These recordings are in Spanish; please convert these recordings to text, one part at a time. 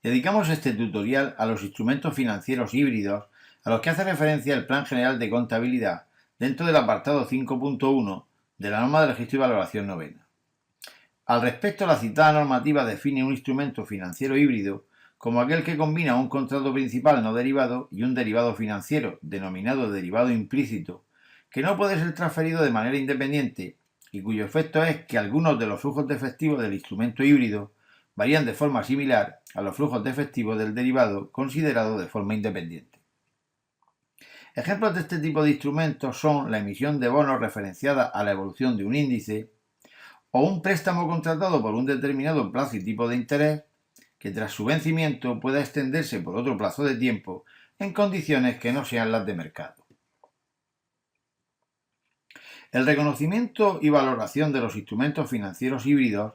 Dedicamos este tutorial a los instrumentos financieros híbridos a los que hace referencia el Plan General de Contabilidad dentro del apartado 5.1 de la norma de registro y valoración novena. Al respecto, la citada normativa define un instrumento financiero híbrido como aquel que combina un contrato principal no derivado y un derivado financiero, denominado derivado implícito, que no puede ser transferido de manera independiente y cuyo efecto es que algunos de los flujos de efectivo del instrumento híbrido varían de forma similar a los flujos de efectivo del derivado considerado de forma independiente. Ejemplos de este tipo de instrumentos son la emisión de bonos referenciada a la evolución de un índice o un préstamo contratado por un determinado plazo y tipo de interés que tras su vencimiento pueda extenderse por otro plazo de tiempo en condiciones que no sean las de mercado. El reconocimiento y valoración de los instrumentos financieros híbridos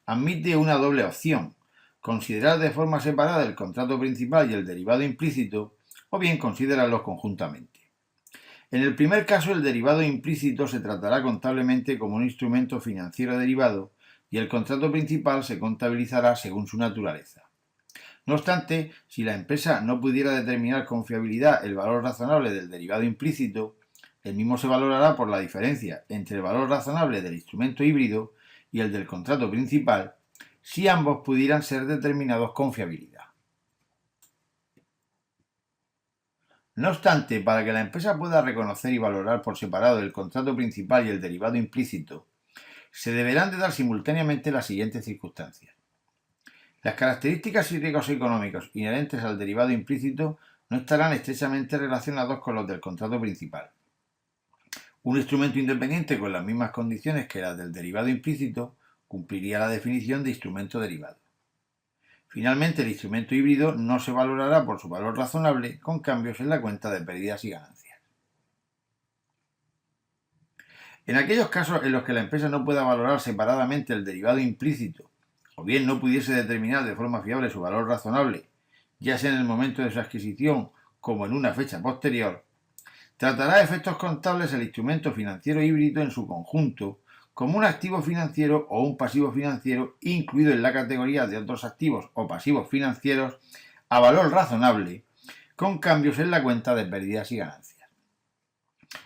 admite una doble opción: considerar de forma separada el contrato principal y el derivado implícito, o bien considerarlos conjuntamente. En el primer caso, el derivado implícito se tratará contablemente como un instrumento financiero derivado y el contrato principal se contabilizará según su naturaleza. No obstante, si la empresa no pudiera determinar con fiabilidad el valor razonable del derivado implícito, el mismo se valorará por la diferencia entre el valor razonable del instrumento híbrido y el del contrato principal, si ambos pudieran ser determinados con fiabilidad. No obstante, para que la empresa pueda reconocer y valorar por separado el contrato principal y el derivado implícito, se deberán de dar simultáneamente las siguientes circunstancias. Las características y riesgos económicos inherentes al derivado implícito no estarán estrechamente relacionados con los del contrato principal. Un instrumento independiente con las mismas condiciones que las del derivado implícito cumpliría la definición de instrumento derivado. Finalmente, el instrumento híbrido no se valorará por su valor razonable con cambios en la cuenta de pérdidas y ganancias. En aquellos casos en los que la empresa no pueda valorar separadamente el derivado implícito, o bien no pudiese determinar de forma fiable su valor razonable, ya sea en el momento de su adquisición como en una fecha posterior, tratará a efectos contables el instrumento financiero híbrido en su conjunto como un activo financiero o un pasivo financiero incluido en la categoría de otros activos o pasivos financieros a valor razonable, con cambios en la cuenta de pérdidas y ganancias.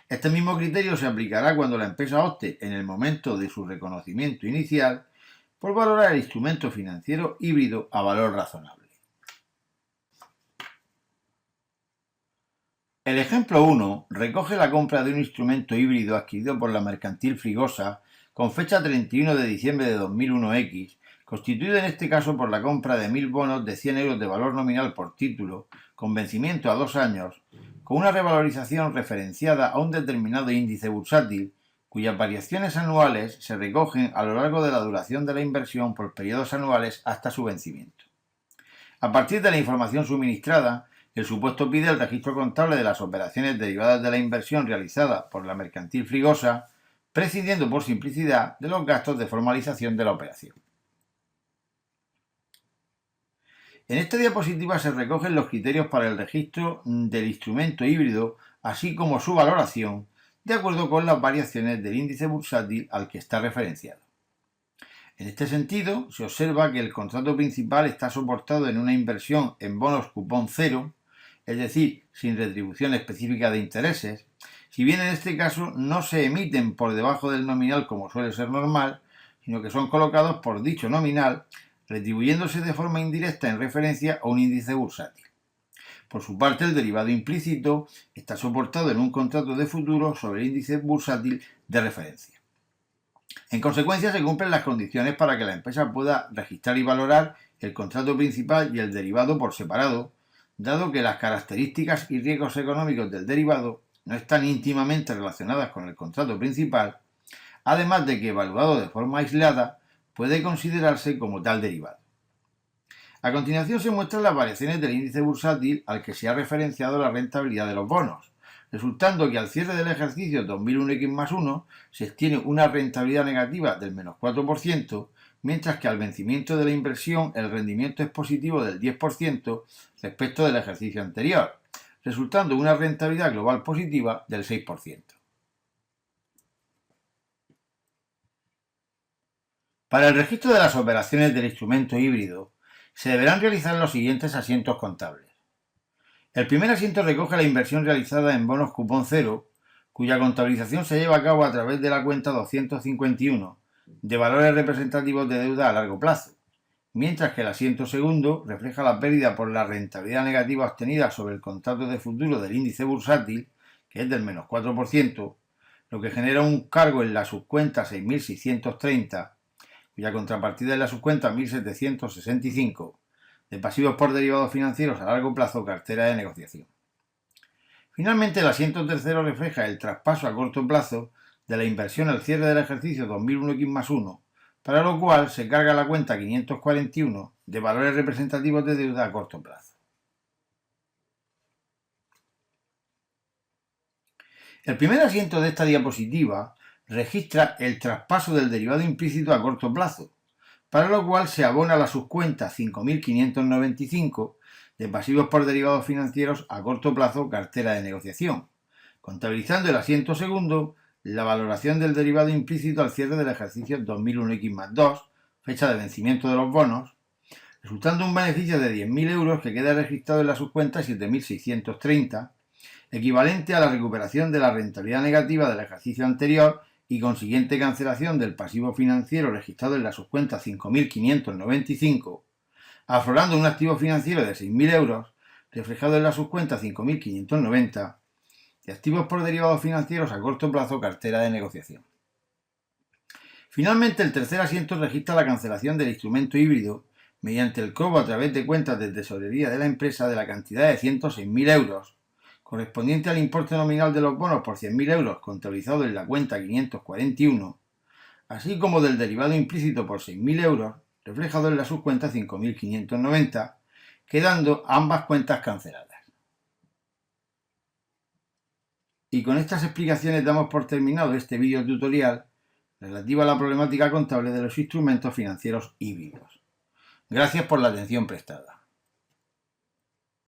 Este mismo criterio se aplicará cuando la empresa opte, en el momento de su reconocimiento inicial, por valorar el instrumento financiero híbrido a valor razonable. El ejemplo 1 recoge la compra de un instrumento híbrido adquirido por la mercantil Frigosa con fecha 31 de diciembre de 2001X, constituido en este caso por la compra de 1.000 bonos de 100 euros de valor nominal por título, con vencimiento a 2 años, con una revalorización referenciada a un determinado índice bursátil, cuyas variaciones anuales se recogen a lo largo de la duración de la inversión por periodos anuales hasta su vencimiento. A partir de la información suministrada, el supuesto pide el registro contable de las operaciones derivadas de la inversión realizada por la mercantil Frigosa, prescindiendo por simplicidad de los gastos de formalización de la operación. En esta diapositiva se recogen los criterios para el registro del instrumento híbrido, así como su valoración, de acuerdo con las variaciones del índice bursátil al que está referenciado. En este sentido, se observa que el contrato principal está soportado en una inversión en bonos cupón cero, es decir, sin retribución específica de intereses, si bien en este caso no se emiten por debajo del nominal como suele ser normal, sino que son colocados por dicho nominal, retribuyéndose de forma indirecta en referencia a un índice bursátil. Por su parte, el derivado implícito está soportado en un contrato de futuro sobre el índice bursátil de referencia. En consecuencia, se cumplen las condiciones para que la empresa pueda registrar y valorar el contrato principal y el derivado por separado, dado que las características y riesgos económicos del derivado no están íntimamente relacionadas con el contrato principal, además de que, evaluado de forma aislada, puede considerarse como tal derivado. A continuación se muestran las variaciones del índice bursátil al que se ha referenciado la rentabilidad de los bonos, resultando que al cierre del ejercicio 2001X+1 se obtiene una rentabilidad negativa del menos 4%, mientras que al vencimiento de la inversión el rendimiento es positivo del 10% respecto del ejercicio anterior, resultando una rentabilidad global positiva del 6%. Para el registro de las operaciones del instrumento híbrido, se deberán realizar los siguientes asientos contables. El primer asiento recoge la inversión realizada en bonos cupón cero, cuya contabilización se lleva a cabo a través de la cuenta 251 de valores representativos de deuda a largo plazo, mientras que el asiento segundo refleja la pérdida por la rentabilidad negativa obtenida sobre el contrato de futuro del índice bursátil, que es del menos 4%, lo que genera un cargo en la subcuenta 6.630, cuya contrapartida es la subcuenta 1.765, de pasivos por derivados financieros a largo plazo, cartera de negociación. Finalmente, el asiento tercero refleja el traspaso a corto plazo de la inversión al cierre del ejercicio 2001X+1, para lo cual se carga la cuenta 541 de valores representativos de deuda a corto plazo. El primer asiento de esta diapositiva registra el traspaso del derivado implícito a corto plazo, para lo cual se abona la subcuenta 5.595 de pasivos por derivados financieros a corto plazo, cartera de negociación, contabilizando el asiento segundo la valoración del derivado implícito al cierre del ejercicio 2001X+2, fecha de vencimiento de los bonos, resultando un beneficio de 10.000 euros que queda registrado en la subcuenta 7.630, equivalente a la recuperación de la rentabilidad negativa del ejercicio anterior y consiguiente cancelación del pasivo financiero registrado en la subcuenta 5.595, aflorando un activo financiero de 6.000 euros reflejado en la subcuenta 5.590 de activos por derivados financieros a corto plazo, cartera de negociación. Finalmente, el tercer asiento registra la cancelación del instrumento híbrido mediante el cobro a través de cuentas de tesorería de la empresa de la cantidad de 106.000 euros, correspondiente al importe nominal de los bonos por 100.000 euros contabilizado en la cuenta 541, así como del derivado implícito por 6.000 euros, reflejado en la subcuenta 5.590, quedando ambas cuentas canceladas. Y con estas explicaciones damos por terminado este vídeo tutorial relativo a la problemática contable de los instrumentos financieros híbridos. Gracias por la atención prestada.